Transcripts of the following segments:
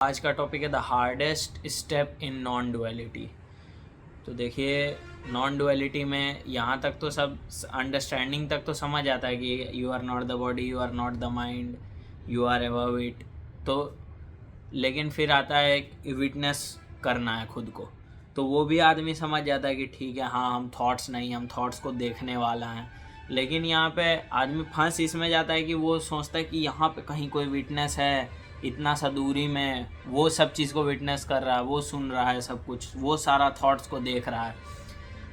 आज का टॉपिक है the hardest step in non duality. तो देखिए, नॉन डुअलिटी में यहाँ तक तो सब अंडरस्टैंडिंग तक तो समझ आता है कि you are not the body, you are not the mind, you are above it. तो लेकिन फिर आता है विटनेस करना है खुद को, तो वो भी आदमी समझ जाता है कि ठीक है, हाँ हम थॉट्स नहीं, हम थॉट्स को देखने वाला हैं। लेकिन यहाँ पे आदमी फंस इसमें जाता है कि वो सोचता है कि यहाँ पे कहीं कोई विटनेस है, इतना सा दूरी में वो सब चीज़ को विटनेस कर रहा है, वो सुन रहा है सब कुछ, वो सारा थॉट्स को देख रहा है।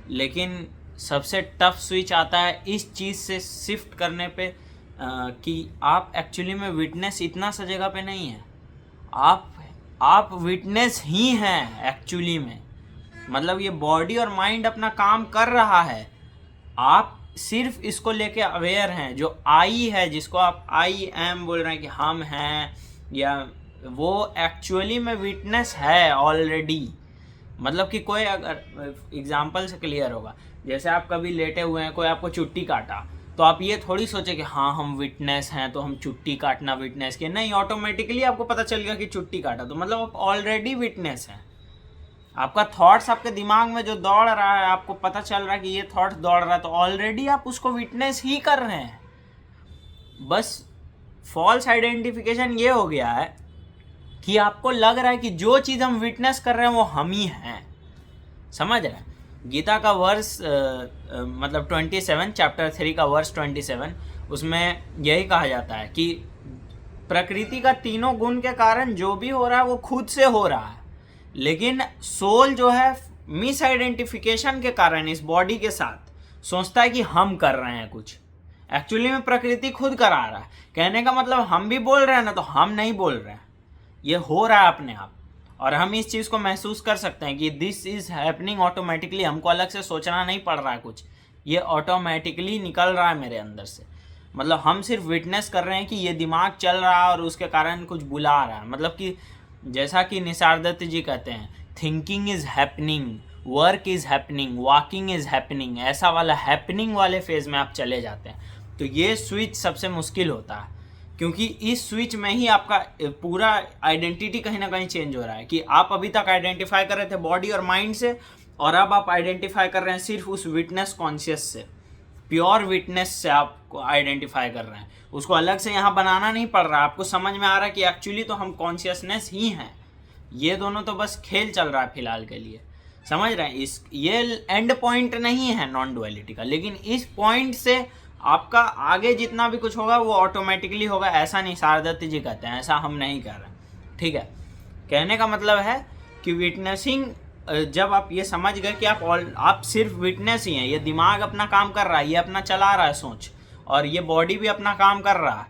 लेकिन सबसे टफ स्विच आता है इस चीज़ से शिफ्ट करने पे कि आप एक्चुअली में विटनेस इतना सा जगह पे नहीं है, आप विटनेस ही हैं एक्चुअली में। मतलब ये बॉडी और माइंड अपना काम कर रहा है, आप सिर्फ इसको लेके अवेयर हैं। जो आई है, जिसको आप आई एम बोल रहे हैं कि हम हैं, या वो एक्चुअली में विटनेस है ऑलरेडी। मतलब कि कोई अगर एग्जांपल से क्लियर होगा, जैसे आप कभी लेटे हुए हैं, कोई आपको चुट्टी काटा, तो आप ये थोड़ी सोचे कि हाँ हम विटनेस हैं तो हम चुट्टी काटना विटनेस के नहीं, ऑटोमेटिकली आपको पता चल गया कि चुट्टी काटा, तो मतलब आप ऑलरेडी विटनेस हैं। आपका थॉट्स आपके दिमाग में जो दौड़ रहा है, आपको पता चल रहा है कि ये थॉट्स दौड़ रहा है, तो ऑलरेडी आप उसको विटनेस ही कर रहे हैं। बस फॉल्स आइडेंटिफिकेशन ये हो गया है कि आपको लग रहा है कि जो चीज़ हम विटनेस कर रहे हैं वो हम ही हैं। समझ रहे हैं? गीता का वर्स मतलब 27 चैप्टर 3 का वर्स 27, उसमें यही कहा जाता है कि प्रकृति का तीनों गुण के कारण जो भी हो रहा है वो खुद से हो रहा है, लेकिन सोल जो है मिस आइडेंटिफिकेशन के कारण इस बॉडी के साथ सोचता है कि हम कर रहे हैं कुछ। एक्चुअली में प्रकृति खुद करा रहा है। कहने का मतलब हम भी बोल रहे हैं ना, तो हम नहीं बोल रहे हैं, ये हो रहा है अपने आप। और हम इस चीज़ को महसूस कर सकते हैं कि दिस इज़ हैपनिंग ऑटोमेटिकली। हमको अलग से सोचना नहीं पड़ रहा है कुछ, ये ऑटोमेटिकली निकल रहा है मेरे अंदर से। मतलब हम सिर्फ विटनेस कर रहे हैं कि ये दिमाग चल रहा है और उसके कारण कुछ बुला रहा है। मतलब कि जैसा कि निसार दत्त जी कहते हैं, thinking is happening, work is happening, walking is happening. ऐसा वाला हैपनिंग वाले फेज में आप चले जाते हैं, तो ये स्विच सबसे मुश्किल होता है, क्योंकि इस स्विच में ही आपका पूरा आइडेंटिटी कहीं ना कहीं चेंज हो रहा है। कि आप अभी तक आइडेंटिफाई कर रहे थे बॉडी और माइंड से, और अब आप आइडेंटिफाई कर रहे हैं सिर्फ उस विटनेस कॉन्शियस से, प्योर विटनेस से आपको आइडेंटिफाई कर रहे हैं। उसको अलग से यहाँ बनाना नहीं पड़ रहा, आपको समझ में आ रहा है कि एक्चुअली तो हम कॉन्शियसनेस ही हैं। ये दोनों तो बस खेल चल रहा है फिलहाल के लिए, समझ रहे हैं? ये एंड पॉइंट नहीं है नॉन डुअलिटी का, लेकिन इस पॉइंट से आपका आगे जितना भी कुछ होगा वो ऑटोमेटिकली होगा। ऐसा नहीं शारदत्त जी कहते हैं, ऐसा हम नहीं कह रहे, ठीक है? कहने का मतलब है कि विटनेसिंग, जब आप ये समझ गए कि आप सिर्फ विटनेस ही हैं, ये दिमाग अपना काम कर रहा है, ये अपना चला रहा है सोच, और ये बॉडी भी अपना काम कर रहा है,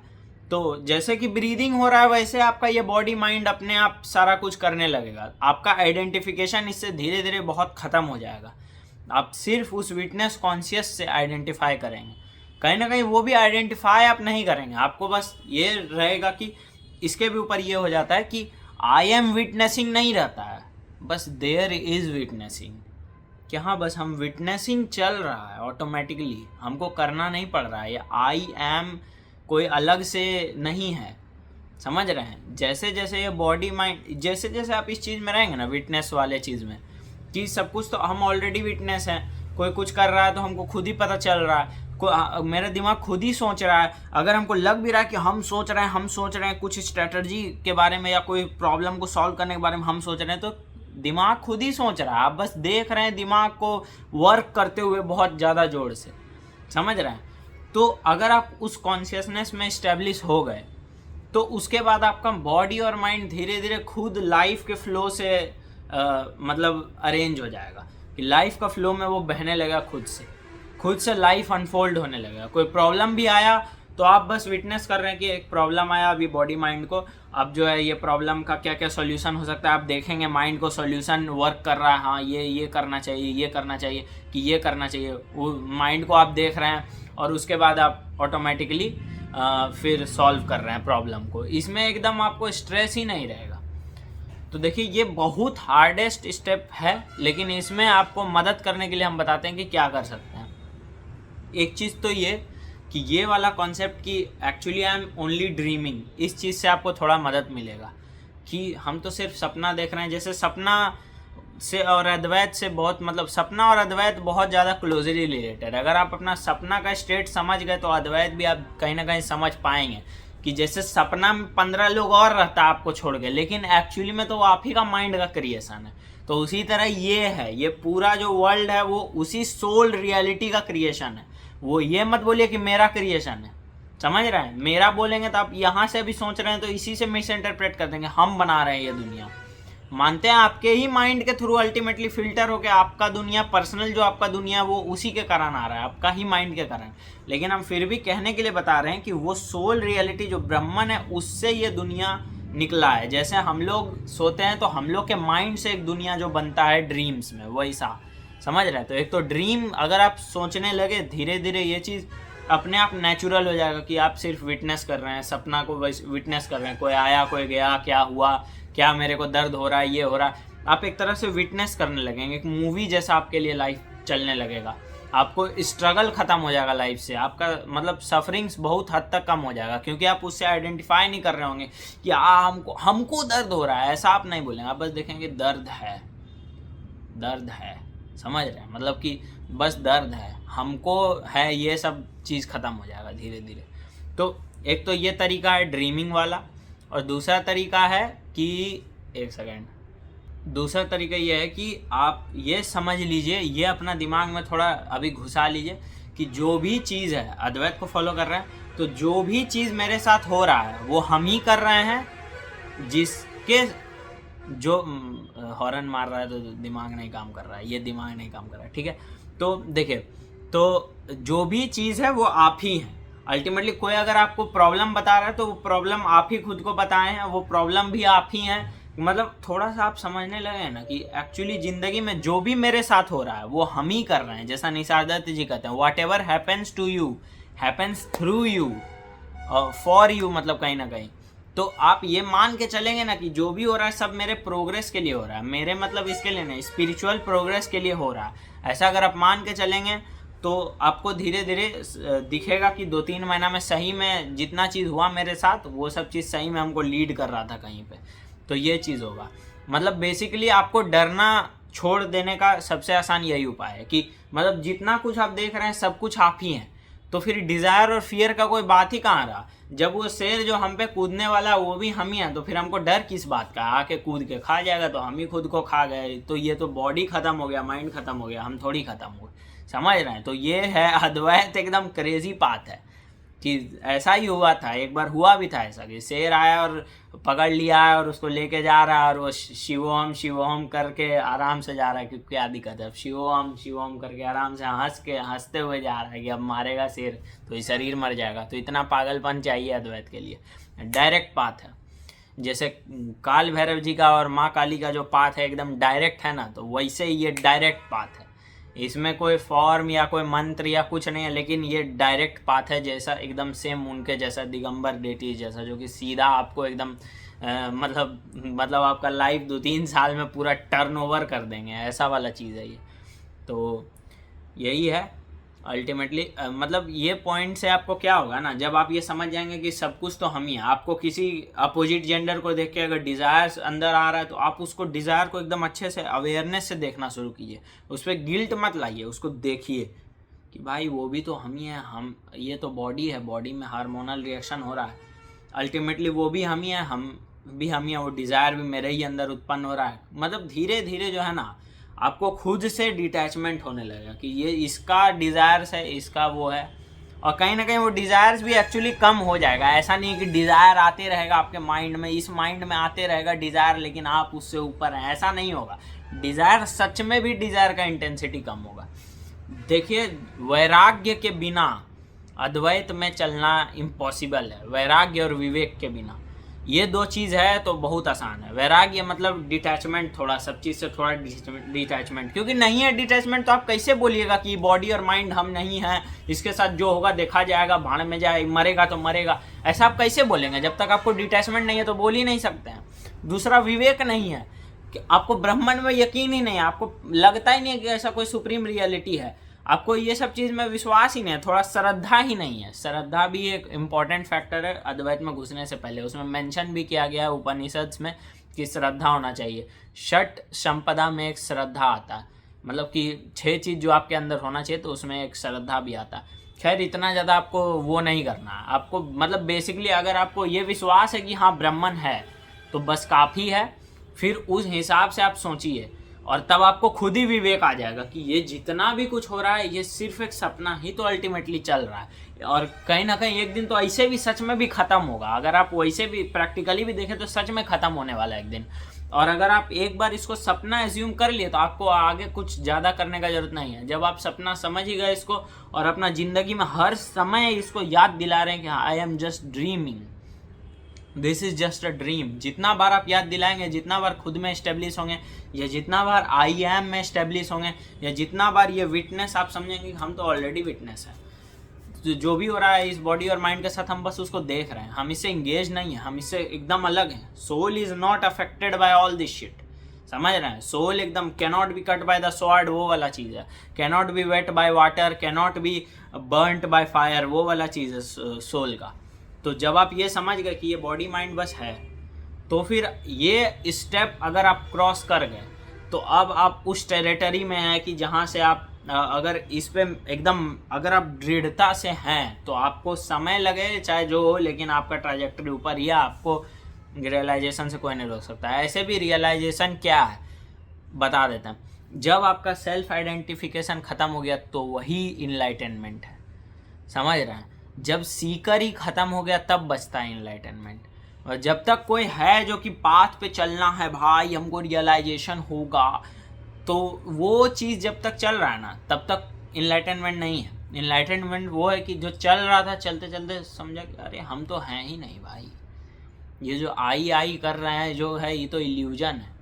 तो जैसे कि ब्रीदिंग हो रहा है वैसे आपका ये बॉडी माइंड अपने आप सारा कुछ करने लगेगा। आपका आइडेंटिफिकेशन इससे धीरे धीरे बहुत ख़त्म हो जाएगा। आप सिर्फ उस विटनेस कॉन्शियस से आइडेंटिफाई करेंगे, कहीं ना कहीं वो भी आइडेंटिफाई आप नहीं करेंगे। आपको बस ये रहेगा कि इसके भी ऊपर ये हो जाता है कि आई एम विटनेसिंग नहीं रहता है, बस देयर इज़ विटनेसिंग, कि हाँ बस हम विटनेसिंग चल रहा है ऑटोमेटिकली, हमको करना नहीं पड़ रहा है। ये आई एम कोई अलग से नहीं है, समझ रहे हैं? जैसे जैसे ये बॉडी माइंड, जैसे जैसे आप इस चीज़ में रहेंगे ना, विटनेस वाले चीज़ में, कि सब कुछ तो हम ऑलरेडी विटनेस हैं। कोई कुछ कर रहा है तो हमको खुद ही पता चल रहा है, मेरा दिमाग खुद ही सोच रहा है। अगर हमको लग भी रहा है कि हम सोच रहे हैं कुछ स्ट्रेटजी के बारे में, या कोई प्रॉब्लम को सॉल्व करने के बारे में हम सोच रहे हैं, तो दिमाग खुद ही सोच रहा है। आप बस देख रहे हैं दिमाग को वर्क करते हुए बहुत ज़्यादा जोर से, समझ रहे हैं? तो अगर आप उस कॉन्शियसनेस में इस्टेब्लिश हो गए, तो उसके बाद आपका बॉडी और माइंड धीरे धीरे खुद लाइफ के फ्लो से मतलब अरेंज हो जाएगा, कि लाइफ का फ्लो में वो बहने लगा, खुद से लाइफ अनफोल्ड होने लगेगा। कोई प्रॉब्लम भी आया तो आप बस विटनेस कर रहे हैं कि एक प्रॉब्लम आया अभी बॉडी माइंड को, अब जो है ये प्रॉब्लम का क्या क्या सॉल्यूशन हो सकता है, आप देखेंगे माइंड को सॉल्यूशन वर्क कर रहा है, हाँ ये करना चाहिए, ये करना चाहिए, कि ये करना चाहिए, वो माइंड को आप देख रहे हैं, और उसके बाद आप ऑटोमेटिकली फिर सॉल्व कर रहे हैं प्रॉब्लम को। इसमें एकदम आपको स्ट्रेस ही नहीं रहेगा। तो देखिए, ये बहुत हार्डेस्ट स्टेप है, लेकिन इसमें आपको मदद करने के लिए हम बताते हैं कि क्या कर सकते हैं। एक चीज़ तो ये कि ये वाला कॉन्सेप्ट कि actually I am only dreaming, इस चीज़ से आपको थोड़ा मदद मिलेगा कि हम तो सिर्फ सपना देख रहे हैं। जैसे सपना से और अद्वैत से बहुत मतलब सपना और अद्वैत बहुत ज़्यादा क्लोजली रिलेटेड। अगर आप अपना सपना का स्टेट समझ गए तो अद्वैत भी आप कहीं ना कहीं समझ पाएंगे कि जैसे सपना में 15 लोग और रहता है आपको छोड़ के, लेकिन एक्चुअली में तो आप ही का माइंड का क्रिएशन है। तो उसी तरह ये है, ये पूरा जो वर्ल्ड है वो उसी सोल रियलिटी का क्रिएशन है। वो ये मत बोलिए कि मेरा क्रिएशन है, समझ रहे हैं? मेरा बोलेंगे तो आप यहाँ से अभी सोच रहे हैं तो इसी से मिस इंटरप्रेट कर देंगे, हम बना रहे हैं ये दुनिया। मानते हैं आपके ही माइंड के थ्रू अल्टीमेटली फिल्टर होकर आपका दुनिया, पर्सनल जो आपका दुनिया वो उसी के कारण आ रहा है, आपका ही माइंड के कारण। लेकिन हम फिर भी कहने के लिए बता रहे हैं कि वो सोल रियलिटी जो ब्रह्मन है उससे ये दुनिया निकला है। जैसे हम लोग सोते हैं तो हम लोग के माइंड से एक दुनिया जो बनता है ड्रीम्स में, वैसा समझ रहे हैं? तो एक तो ड्रीम अगर आप सोचने लगे धीरे धीरे ये चीज़ अपने आप नेचुरल हो जाएगा कि आप सिर्फ विटनेस कर रहे हैं, सपना को विटनेस कर रहे हैं, कोई आया कोई गया, क्या हुआ, क्या मेरे को दर्द हो रहा है, ये हो रहा है, आप एक तरह से विटनेस करने लगेंगे। एक मूवी जैसा आपके लिए लाइफ चलने लगेगा। आपको स्ट्रगल ख़त्म हो जाएगा लाइफ से, आपका मतलब सफरिंग्स बहुत हद तक कम हो जाएगा, क्योंकि आप उससे आइडेंटिफाई नहीं कर रहे होंगे कि हमको दर्द हो रहा है, ऐसा आप नहीं बोलेंगे। आप बस देखेंगे दर्द है, दर्द है, समझ रहे हैं? मतलब कि बस दर्द है, हमको है, ये सब चीज़ ख़त्म हो जाएगा धीरे धीरे। तो एक तो ये तरीका है ड्रीमिंग वाला, और दूसरा तरीका है कि एक सेकेंड, दूसरा तरीका ये है कि आप ये समझ लीजिए, ये अपना दिमाग में थोड़ा अभी घुसा लीजिए कि जो भी चीज़ है, अद्वैत को फॉलो कर रहे हैं तो जो भी चीज़ मेरे साथ हो रहा है वो हम ही कर रहे हैं। जिसके जो हॉर्न मार रहा है तो दिमाग नहीं काम कर रहा है, ये दिमाग नहीं काम कर रहा है, ठीक है? तो देखिए, तो जो भी चीज़ है वो आप ही हैं अल्टीमेटली। कोई अगर आपको प्रॉब्लम बता रहा है तो वो प्रॉब्लम आप ही खुद को बताए हैं, वो प्रॉब्लम भी आप ही हैं। मतलब थोड़ा सा आप समझने लगे ना कि एक्चुअली ज़िंदगी में जो भी मेरे साथ हो रहा है वो हम ही कर रहे हैं। जैसा निसार दत्त जी कहते हैं, whatever happens to you happens through you for you, मतलब कहीं ना कहीं। तो आप ये मान के चलेंगे ना कि जो भी हो रहा है सब मेरे प्रोग्रेस के लिए हो रहा है, मेरे मतलब इसके लिए नहीं, स्पिरिचुअल प्रोग्रेस के लिए हो रहा है। ऐसा अगर आप मान के चलेंगे तो आपको धीरे धीरे दिखेगा कि 2-3 महीना में सही में जितना चीज़ हुआ मेरे साथ वो सब चीज़ सही में हमको लीड कर रहा था कहीं पे। तो ये चीज़ होगा। मतलब बेसिकली आपको डरना छोड़ देने का सबसे आसान यही उपाय है कि मतलब जितना कुछ आप देख रहे हैं सब कुछ आप ही हैं। तो फिर डिज़ायर और फियर का कोई बात ही कहाँ रहा। जब वो शेर जो हम पे कूदने वाला वो भी हम ही हैं, तो फिर हमको डर किस बात का? आके कूद के खा जाएगा तो हम ही खुद को खा गए। तो ये तो बॉडी ख़त्म हो गया, माइंड ख़त्म हो गया, हम थोड़ी ख़त्म हो गए, समझ रहे हैं? तो ये है अद्वैत, एकदम क्रेजी बात है कि ऐसा ही हुआ था, एक बार हुआ भी था ऐसा कि शेर आया और पकड़ लिया है और उसको लेके जा रहा है और वो शिवोम शिवोम करके आराम से जा रहा है। क्योंकि क्या दिक्कत है, शिवोम शिवोम करके आराम से हंसते हुए जा रहा है कि अब मारेगा शेर तो ये शरीर मर जाएगा। तो इतना पागलपन चाहिए अद्वैत के लिए। डायरेक्ट पाथ है, जैसे काल भैरव जी का और माँ काली का जो पाथ है एकदम डायरेक्ट है ना, तो वैसे ही ये डायरेक्ट पाथ है। इसमें कोई फॉर्म या कोई मंत्र या कुछ नहीं है, लेकिन ये डायरेक्ट पाथ है, जैसा एकदम सेम उनके जैसा दिगंबर डेटी जैसा, जो कि सीधा आपको एकदम मतलब आपका लाइफ 2-3 साल में पूरा टर्न ओवर कर देंगे, ऐसा वाला चीज़ है ये। तो यही है अल्टीमेटली। मतलब ये पॉइंट से आपको क्या होगा ना, जब आप ये समझ जाएंगे कि सब कुछ तो हम ही हैं। आपको किसी अपोजिट जेंडर को देख के अगर डिज़ायर अंदर आ रहा है तो आप उसको डिज़ायर को एकदम अच्छे से अवेयरनेस से देखना शुरू कीजिए। उस पर गिल्ट मत लाइए, उसको देखिए कि भाई वो भी तो हम ही हैं, हम ये तो बॉडी है, बॉडी में हार्मोनल रिएक्शन हो रहा है, अल्टीमेटली वो भी हम ही हैं, हम भी हम ही हैं, वो डिज़ायर भी मेरे ही अंदर उत्पन्न हो रहा है। मतलब धीरे धीरे जो है ना आपको खुद से डिटैचमेंट होने लगेगा कि ये इसका डिज़ायर्स है, इसका वो है, और कहीं ना कहीं वो डिज़ायर्स भी एक्चुअली कम हो जाएगा। ऐसा नहीं है कि डिज़ायर आते रहेगा आपके माइंड में, इस माइंड में आते रहेगा डिज़ायर लेकिन आप उससे ऊपर हैं, ऐसा नहीं होगा। डिज़ायर सच में भी डिज़ायर का इंटेंसिटी कम होगा। देखिए, वैराग्य के बिना अद्वैत में चलना इम्पॉसिबल है, वैराग्य और विवेक के बिना। ये दो चीज़ है तो बहुत आसान है। वैराग्य मतलब डिटैचमेंट, थोड़ा सब चीज़ से थोड़ा डिटैचमेंट, क्योंकि नहीं है डिटैचमेंट तो आप कैसे बोलिएगा कि बॉडी और माइंड हम नहीं हैं, इसके साथ जो होगा देखा जाएगा, भाड़ में जाए, मरेगा तो मरेगा, ऐसा आप कैसे बोलेंगे? जब तक आपको डिटैचमेंट नहीं है तो बोल ही नहीं सकते हैं। दूसरा विवेक नहीं है कि आपको ब्रह्मांड में यकीन ही नहीं है, आपको लगता ही नहीं है कि ऐसा कोई सुप्रीम रियलिटी है, आपको ये सब चीज़ में विश्वास ही नहीं है, थोड़ा श्रद्धा ही नहीं है। श्रद्धा भी एक इम्पॉर्टेंट फैक्टर है अद्वैत में घुसने से पहले, उसमें मेंशन भी किया गया है उपनिषद में कि श्रद्धा होना चाहिए। षट संपदा में एक श्रद्धा आता है, मतलब कि 6 चीज़ जो आपके अंदर होना चाहिए, तो उसमें एक श्रद्धा भी आता है। खैर इतना ज़्यादा आपको वो नहीं करना है, आपको मतलब बेसिकली अगर आपको ये विश्वास है कि हाँ ब्राह्मण है तो बस काफ़ी है, फिर उस हिसाब से आप सोचिए, और तब आपको खुद ही विवेक आ जाएगा कि ये जितना भी कुछ हो रहा है ये सिर्फ एक सपना ही तो अल्टीमेटली चल रहा है, और कहीं ना कहीं एक दिन तो ऐसे भी सच में भी ख़त्म होगा। अगर आप वैसे भी प्रैक्टिकली भी देखें तो सच में ख़त्म होने वाला है एक दिन। और अगर आप एक बार इसको सपना एज्यूम कर लिए तो आपको आगे कुछ ज़्यादा करने का जरूरत नहीं है। जब आप सपना समझ ही गए इसको और अपना ज़िंदगी में हर समय इसको याद दिला रहे हैं कि I am just dreaming, this is just a dream, जितना बार आप याद दिलाएंगे, जितना बार खुद में स्टेब्लिश होंगे, या जितना बार आई एम में स्टेब्लिश होंगे, या जितना बार ये विटनेस आप समझेंगे कि हम तो ऑलरेडी विटनेस है, जो भी हो रहा है इस बॉडी और माइंड के साथ हम बस उसको देख रहे हैं, हम इससे इंगेज नहीं है, हम इससे एकदम अलग हैं। Soul is not affected by all this shit, समझ रहे हैं। सोल एकदम cannot be cut by the sword, वो वाला चीज़ है। Cannot be wet by water, cannot be burnt by fire, वो वाला चीज़ है सोल का। तो जब आप ये समझ गए कि ये बॉडी माइंड बस है, तो फिर ये स्टेप अगर आप क्रॉस कर गए तो अब आप उस टेरिटरी में हैं कि जहाँ से आप अगर इस पे एकदम अगर आप दृढ़ता से हैं तो आपको समय लगे चाहे जो हो, लेकिन आपका ट्रैजेक्टरी ऊपर ही है, आपको रियलाइजेशन से कोई नहीं रोक सकता है। ऐसे भी रियलाइजेशन क्या है बता देते हैं। जब आपका सेल्फ आइडेंटिफिकेशन ख़त्म हो गया तो वही इनलाइटनमेंट है, समझ रहे हैं। जब सीकर ही ख़त्म हो गया तब बचता है इनलाइटनमेंट। और जब तक कोई है जो कि पाथ पे चलना है भाई, हमको रियलाइजेशन होगा, तो वो चीज़ जब तक चल रहा है ना तब तक इनलाइटनमेंट नहीं है। इनलाइटनमेंट वो है कि जो चल रहा था, चलते चलते समझा कि अरे हम तो हैं ही नहीं भाई, ये जो आई कर रहे हैं जो है ये तो इल्यूजन है,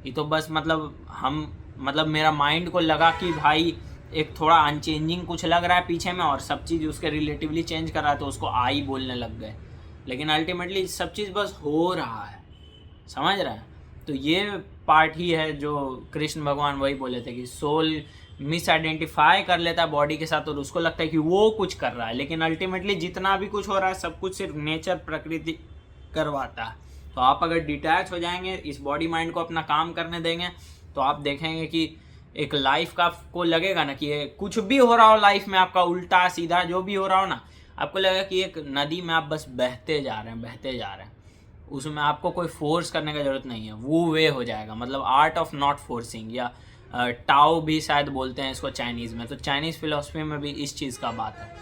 ये तो बस मतलब मेरा माइंड को लगा कि भाई एक थोड़ा अनचेंजिंग कुछ लग रहा है पीछे में और सब चीज़ उसके रिलेटिवली चेंज कर रहा है तो उसको आई बोलने लग गए, लेकिन अल्टीमेटली सब चीज़ बस हो रहा है, समझ रहा है। तो ये पार्ट ही है जो कृष्ण भगवान वही बोले थे कि सोल मिस आइडेंटिफाई कर लेता है बॉडी के साथ और उसको लगता है कि वो कुछ कर रहा है, लेकिन अल्टीमेटली जितना भी कुछ हो रहा है सब कुछ सिर्फ नेचर प्रकृति करवाता है। तो आप अगर डिटैच हो जाएंगे, इस बॉडी माइंड को अपना काम करने देंगे, तो आप देखेंगे कि एक लाइफ का को लगेगा ना कि कुछ भी हो रहा हो लाइफ में, आपका उल्टा सीधा जो भी हो रहा हो ना, आपको लगेगा कि एक नदी में आप बस बहते जा रहे हैं, उसमें आपको कोई फोर्स करने का ज़रूरत नहीं है, वो वे हो जाएगा। मतलब आर्ट ऑफ नॉट फोर्सिंग, या टाओ भी शायद बोलते हैं इसको चाइनीज़ में, तो चाइनीज़ फिलोसफी में भी इस चीज़ का बात है।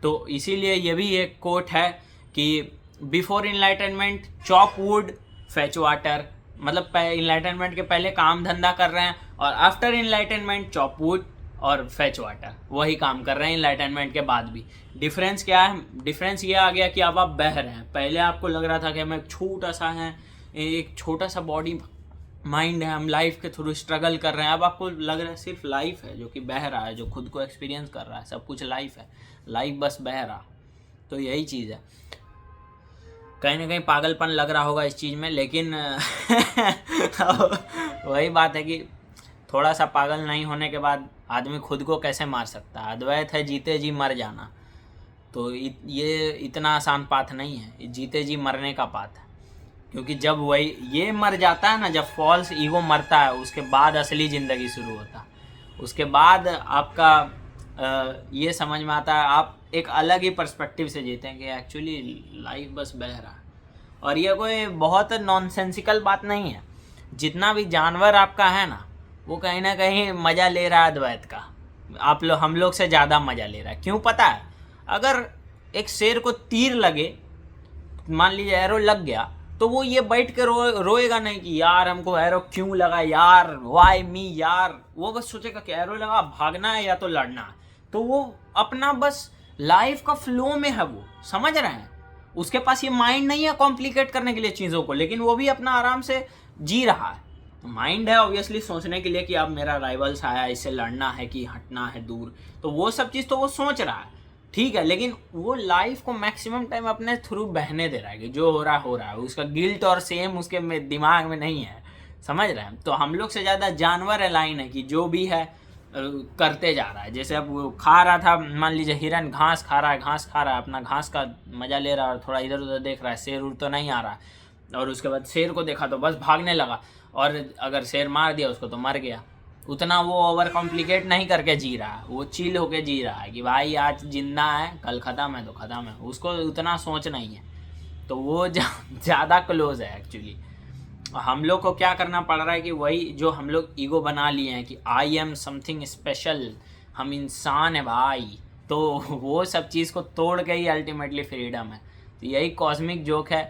तो इसीलिए ये भी एक कोट है कि before enlightenment chop wood fetch water, मतलब इनलाइटनमेंट के पहले काम धंधा कर रहे हैं और आफ्टर इनलाइटनमेंट चॉप वुड और फेच वाटर वही काम कर रहे हैं इनलाइटनमेंट के बाद भी। डिफरेंस क्या है? डिफरेंस ये आ गया कि अब आप बह रहे हैं। पहले आपको लग रहा था कि हम एक छोटा सा बॉडी माइंड है, हम लाइफ के थ्रू स्ट्रगल कर रहे हैं, अब आपको लग रहा है सिर्फ लाइफ है जो कि बह रहा है, जो खुद को एक्सपीरियंस कर रहा है, सब कुछ लाइफ है, लाइफ बस बह रहा। तो यही चीज़ है। कहीं ना कहीं पागलपन लग रहा होगा इस चीज़ में, लेकिन वही बात है कि थोड़ा सा पागल नहीं होने के बाद आदमी खुद को कैसे मार सकता है। अद्वैत है जीते जी मर जाना, तो ये इतना आसान पाथ नहीं है, जीते जी मरने का पाथ है। क्योंकि जब वही ये मर जाता है ना, जब फॉल्स ईगो मरता है, उसके बाद असली ज़िंदगी शुरू होता है। उसके बाद आपका ये समझ में आता है, आप एक अलग ही पर्सपेक्टिव से जीते हैं कि एक्चुअली लाइफ बस बह रहा है। और ये कोई बहुत नॉनसेंसिकल बात नहीं है। जितना भी जानवर आपका है ना, वो कहीं ना कहीं मज़ा ले रहा है अद्वैत का, हम लोग से ज़्यादा मज़ा ले रहा है। क्यों पता है? अगर एक शेर को तीर लगे, मान लीजिए एरो लग गया, तो वो ये बैठ के रोएगा नहीं कि यार हमको एरो क्यों लगा यार, वाई मी यार। वो बस सोचेगा कि एरो लगा, भागना है या तो लड़ना है। तो वो अपना बस लाइफ का फ्लो में है, वो समझ रहे हैं। उसके पास ये माइंड नहीं है कॉम्प्लिकेट करने के लिए चीज़ों को, लेकिन वो भी अपना आराम से जी रहा है। माइंड है ऑब्वियसली सोचने के लिए कि अब मेरा राइवल्स आया, इससे लड़ना है कि हटना है दूर, तो वो सब चीज़ तो वो सोच रहा है, ठीक है। लेकिन वो लाइफ को मैक्सिमम टाइम अपने थ्रू बहने दे रहा है कि जो हो रहा है। उसका गिल्ट और सेम उसके दिमाग में नहीं है, समझ रहे हैं। तो हम लोग से ज़्यादा जानवर है लाइन है कि जो भी है करते जा रहा है। जैसे अब वो खा रहा था, मान लीजिए हिरन घास खा रहा है, अपना घास का मज़ा ले रहा है और थोड़ा इधर उधर देख रहा है, शेर उर तो नहीं आ रहा है, और उसके बाद शेर को देखा तो बस भागने लगा, और अगर शेर मार दिया उसको तो मर गया। उतना वो ओवर कॉम्प्लिकेट नहीं करके जी रहा है, वो चिल होके जी रहा है कि भाई आज जिंदा है, कल ख़त्म है तो ख़त्म है, उसको उतना सोच नहीं है। तो वो ज़्यादा क्लोज है एक्चुअली। हम लोग को क्या करना पड़ रहा है कि वही जो हम लोग ईगो बना लिए हैं कि आई एम समथिंग स्पेशल, हम इंसान है भाई, तो वो सब चीज़ को तोड़ के ही अल्टीमेटली फ्रीडम है। तो यही कॉस्मिक जोक है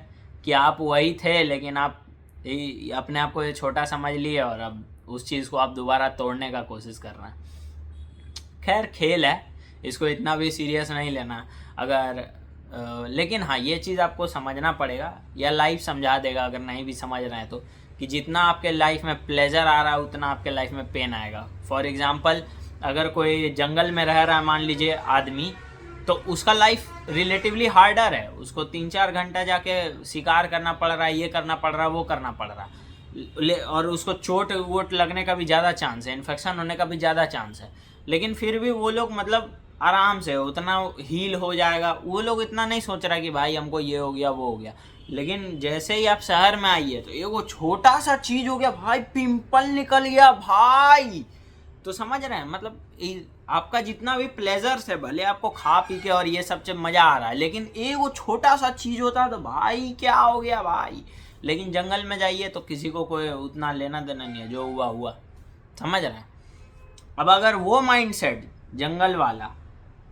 कि आप वही थे, लेकिन आप अपने आप को ये छोटा समझ लिए और अब उस चीज़ को आप दोबारा तोड़ने का कोशिश कर रहे हैं। खैर खेल है, इसको इतना भी सीरियस नहीं लेना। अगर लेकिन हाँ, ये चीज़ आपको समझना पड़ेगा, या लाइफ समझा देगा अगर नहीं भी समझ रहे हैं तो, कि जितना आपके लाइफ में प्लेजर आ रहा है उतना आपके लाइफ में पेन आएगा। फॉर एग्जांपल, अगर कोई जंगल में रह रहा है मान लीजिए आदमी, तो उसका लाइफ रिलेटिवली हार्डर है, उसको 3-4 घंटा जाके शिकार करना पड़ रहा है, ये करना पड़ रहा है, वो करना पड़ रहा है, और उसको चोट वोट लगने का भी ज़्यादा चांस है, इन्फेक्शन होने का भी ज़्यादा चांस है। लेकिन फिर भी वो लोग मतलब आराम से उतना हील हो जाएगा, वो लोग इतना नहीं सोच रहा कि भाई हमको ये हो गया वो हो गया। लेकिन जैसे ही आप शहर में आइए तो वो छोटा सा चीज़ हो गया भाई, पिंपल निकल गया भाई, तो समझ रहे हैं मतलब आपका जितना भी प्लेजर्स है, भले आपको खा पी के और ये सब से मज़ा आ रहा है, लेकिन वो छोटा सा चीज़ होता है तो भाई क्या हो गया भाई। लेकिन जंगल में जाइए तो किसी को कोई उतना लेना देना नहीं है, जो हुआ हुआ, समझ रहे हैं। अब अगर वो माइंडसेट जंगल वाला,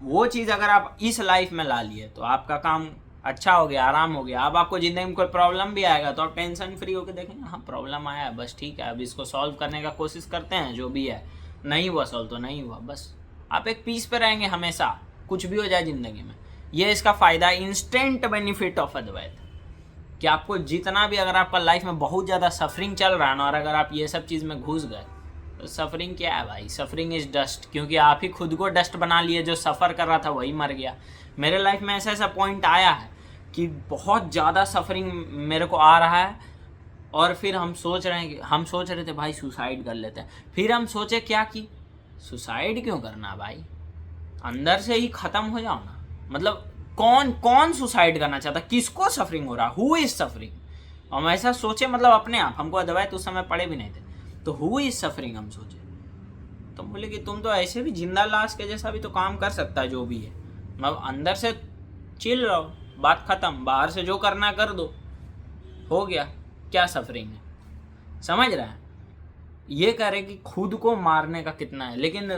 वो चीज़ अगर आप इस लाइफ में ला लिए तो आपका काम अच्छा हो गया, आराम हो गया। अब आपको ज़िंदगी में कोई प्रॉब्लम भी आएगा तो आप टेंशन फ्री होकर देखेंगे, हाँ प्रॉब्लम आया है बस ठीक है, अब इसको सॉल्व करने का कोशिश करते हैं, जो भी है, नहीं हुआ सॉल्व तो नहीं हुआ, बस आप एक पीस पे रहेंगे हमेशा, कुछ भी हो जाए ज़िंदगी में। ये इसका फ़ायदा, इंस्टेंट बेनिफिट ऑफ अद्वैत, कि आपको जितना भी, अगर आपका लाइफ में बहुत ज़्यादा सफरिंग चल रहा है ना, और अगर आप ये सब चीज़ में घुस गए तो सफरिंग क्या है भाई, सफरिंग इज़ डस्ट, क्योंकि आप ही खुद को डस्ट बना लिए। जो सफ़र कर रहा था वही मर गया। मेरे लाइफ में ऐसा ऐसा पॉइंट आया है कि बहुत ज़्यादा सफरिंग मेरे को आ रहा है, और फिर हम सोच रहे थे भाई सुसाइड कर लेते हैं। फिर हम सोचे क्या कि सुसाइड क्यों करना भाई, अंदर से ही ख़त्म हो जाओ ना। मतलब कौन सुसाइड करना चाहता, किसको सफरिंग हो रहा, हु इज़ सफरिंग। हम ऐसा सोचे, मतलब अपने आप, हमको अद्वैत उस समय पढ़े भी नहीं थे, तो हु इज़ सफरिंग हम सोचे। तो बोले कि तुम तो ऐसे भी जिंदा लाश के जैसा भी तो काम कर सकता है, जो भी है, मतलब अंदर से चिल रहो, बात ख़त्म, बाहर से जो करना कर दो, हो गया, क्या सफरिंग है, समझ रहा है। ये करे कि खुद को मारने का कितना है, लेकिन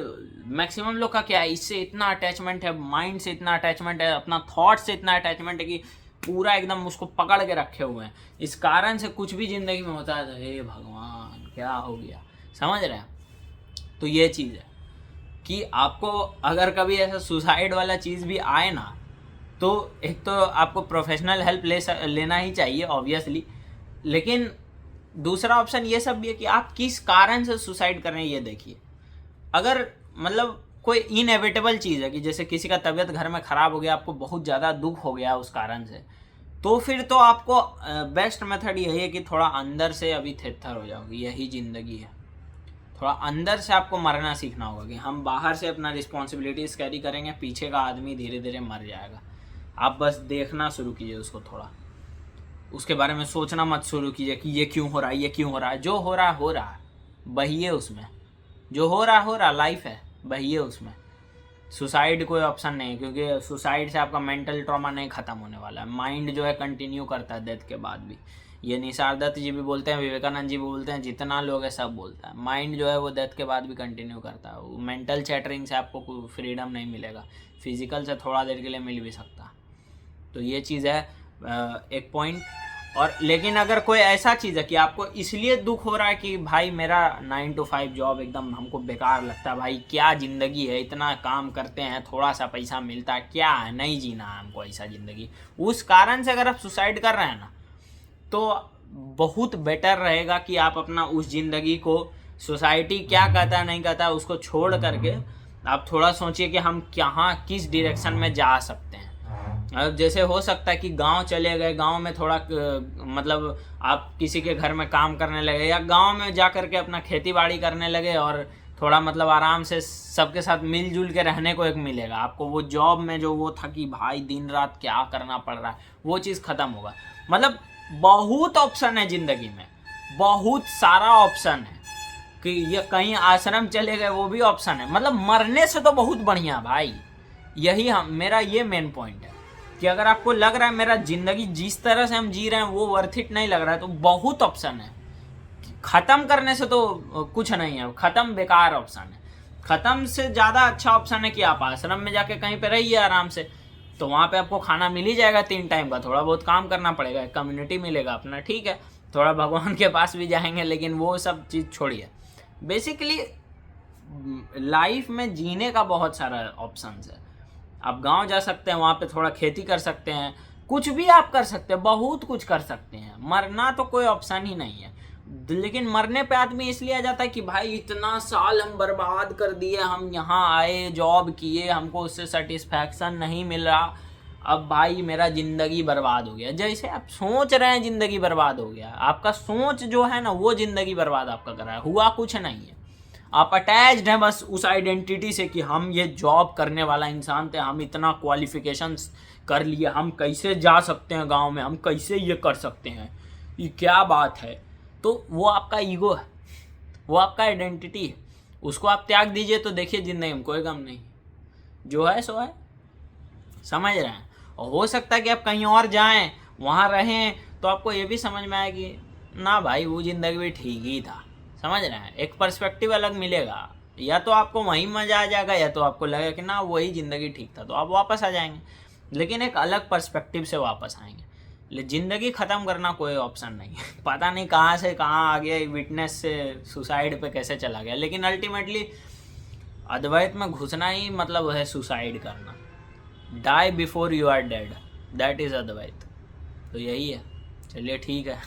मैक्सिमम लोग का क्या है, इससे इतना अटैचमेंट है, माइंड से इतना अटैचमेंट है, अपना थॉट से इतना अटैचमेंट है कि पूरा एकदम उसको पकड़ के रखे हुए हैं। इस कारण से कुछ भी ज़िंदगी में होता है तो हे भगवान क्या हो गया, समझ रहे हैं। तो ये चीज़ है कि आपको अगर कभी ऐसा सुसाइड वाला चीज़ भी आए ना, तो एक तो आपको प्रोफेशनल हेल्प लेना ही चाहिए ऑब्वियसली, लेकिन दूसरा ऑप्शन ये सब भी है कि आप किस कारण से सुसाइड कर रहे हैं ये देखिए। अगर मतलब कोई इनएविटेबल चीज़ है कि जैसे किसी का तबीयत घर में ख़राब हो गया, आपको बहुत ज़्यादा दुख हो गया उस कारण से, तो फिर तो आपको बेस्ट मेथड यही है कि थोड़ा अंदर से अभी थेथर हो जाओगे, यही ज़िंदगी है। थोड़ा अंदर से आपको मरना सीखना होगा कि हम बाहर से अपना रिस्पॉन्सिबिलिटीज़ कैरी करेंगे, पीछे का आदमी धीरे धीरे मर जाएगा। आप बस देखना शुरू कीजिए उसको, थोड़ा उसके बारे में सोचना मत शुरू कीजिए कि ये क्यों हो रहा है, ये क्यों हो रहा है। जो हो रहा है बहिए उसमें, जो हो रहा लाइफ है, बहिए उसमें। सुसाइड कोई ऑप्शन नहीं है, क्योंकि सुसाइड से आपका मेंटल ट्रॉमा नहीं ख़त्म होने वाला है। माइंड जो है कंटिन्यू करता है डेथ के बाद भी। ये निसार दत्त जी भी बोलते हैं, विवेकानंद जी भी बोलते हैं, जितना लोग है सब बोलता है, माइंड जो है वो डेथ के बाद भी कंटिन्यू करता है। वो मेंटल चैटरिंग से आपको कोई फ्रीडम नहीं मिलेगा, फिजिकल से थोड़ा देर के लिए मिल भी सकता। तो ये चीज़ है एक पॉइंट। और लेकिन अगर कोई ऐसा चीज़ है कि आपको इसलिए दुख हो रहा है कि भाई मेरा 9 to 5 जॉब एकदम हमको बेकार लगता है, भाई क्या ज़िंदगी है, इतना काम करते हैं, थोड़ा सा पैसा मिलता है, क्या है, नहीं जीना है हमको ऐसा ज़िंदगी, उस कारण से अगर आप सुसाइड कर रहे हैं ना, तो बहुत बेटर रहेगा कि आप अपना उस ज़िंदगी को, सोसाइटी क्या कहता है नहीं कहता है, उसको छोड़ करके आप थोड़ा सोचिए कि हम कहाँ किस डायरेक्शन में जा सकते हैं। अब जैसे हो सकता है कि गांव चले गए, गांव में थोड़ा मतलब आप किसी के घर में काम करने लगे, या गांव में जा कर के अपना खेती बाड़ी करने लगे, और थोड़ा मतलब आराम से सबके साथ मिलजुल के रहने को एक मिलेगा आपको। वो जॉब में जो वो था कि भाई दिन रात क्या करना पड़ रहा है, वो चीज़ ख़त्म होगा। मतलब बहुत ऑप्शन है जिंदगी में, बहुत सारा ऑप्शन है कि ये कहीं आश्रम चले गए वो भी ऑप्शन है, मतलब मरने से तो बहुत बढ़िया भाई। यही मेरा ये मेन पॉइंट है कि अगर आपको लग रहा है मेरा जिंदगी जिस तरह से हम जी रहे हैं वो वर्थ इट नहीं लग रहा है, तो बहुत ऑप्शन है। खत्म करने से तो कुछ नहीं है, खत्म बेकार ऑप्शन है। खत्म से ज़्यादा अच्छा ऑप्शन है कि आप आश्रम में जाके कहीं पे रहिए आराम से, तो वहाँ पे आपको खाना मिल ही जाएगा 3 टाइम का, थोड़ा बहुत काम करना पड़ेगा, कम्युनिटी मिलेगा अपना, ठीक है, थोड़ा भगवान के पास भी जाएंगे, लेकिन वो सब चीज़ छोड़िए। बेसिकली लाइफ में जीने का बहुत सारा ऑप्शंस है। आप गांव जा सकते हैं, वहाँ पे थोड़ा खेती कर सकते हैं, कुछ भी आप कर सकते हैं, बहुत कुछ कर सकते हैं। मरना तो कोई ऑप्शन ही नहीं है। लेकिन मरने पे आदमी इसलिए आ जाता है कि भाई इतना साल हम बर्बाद कर दिए, हम यहाँ आए, जॉब किए, हमको उससे सेटिस्फैक्शन नहीं मिल रहा, अब भाई मेरा ज़िंदगी बर्बाद हो गया। जैसे आप सोच रहे हैं ज़िंदगी बर्बाद हो गया, आपका सोच जो है ना वो ज़िंदगी बर्बाद आपका कर रहा है, हुआ कुछ नहीं है। आप अटैच्ड हैं बस उस आइडेंटिटी से कि हम ये जॉब करने वाला इंसान थे, हम इतना क्वालिफिकेशंस कर लिए, हम कैसे जा सकते हैं गांव में, हम कैसे ये कर सकते हैं, ये क्या बात है। तो वो आपका ईगो है, वो आपका आइडेंटिटी है, उसको आप त्याग दीजिए तो देखिए ज़िंदगी में कोई गम नहीं, जो है सो है। समझ रहे हैं? और हो सकता है कि आप कहीं और जाएं, वहाँ रहें, तो आपको ये भी समझ में आए कि ना भाई वो ज़िंदगी भी ठीक ही था। समझ रहे हैं? एक पर्सपेक्टिव अलग मिलेगा, या तो आपको वहीं मज़ा आ जाएगा, या तो आपको लगेगा कि ना वही ज़िंदगी ठीक था, तो आप वापस आ जाएंगे, लेकिन एक अलग पर्सपेक्टिव से वापस आएंगे। ज़िंदगी ख़त्म करना कोई ऑप्शन नहीं है। पता नहीं कहाँ से कहाँ आ गया, विटनेस से सुसाइड पे कैसे चला गया, लेकिन अल्टीमेटली अद्वैत में घुसना ही मतलब है सुसाइड करना। Die before you are dead, that is Advaita. तो यही है। चलिए ठीक है।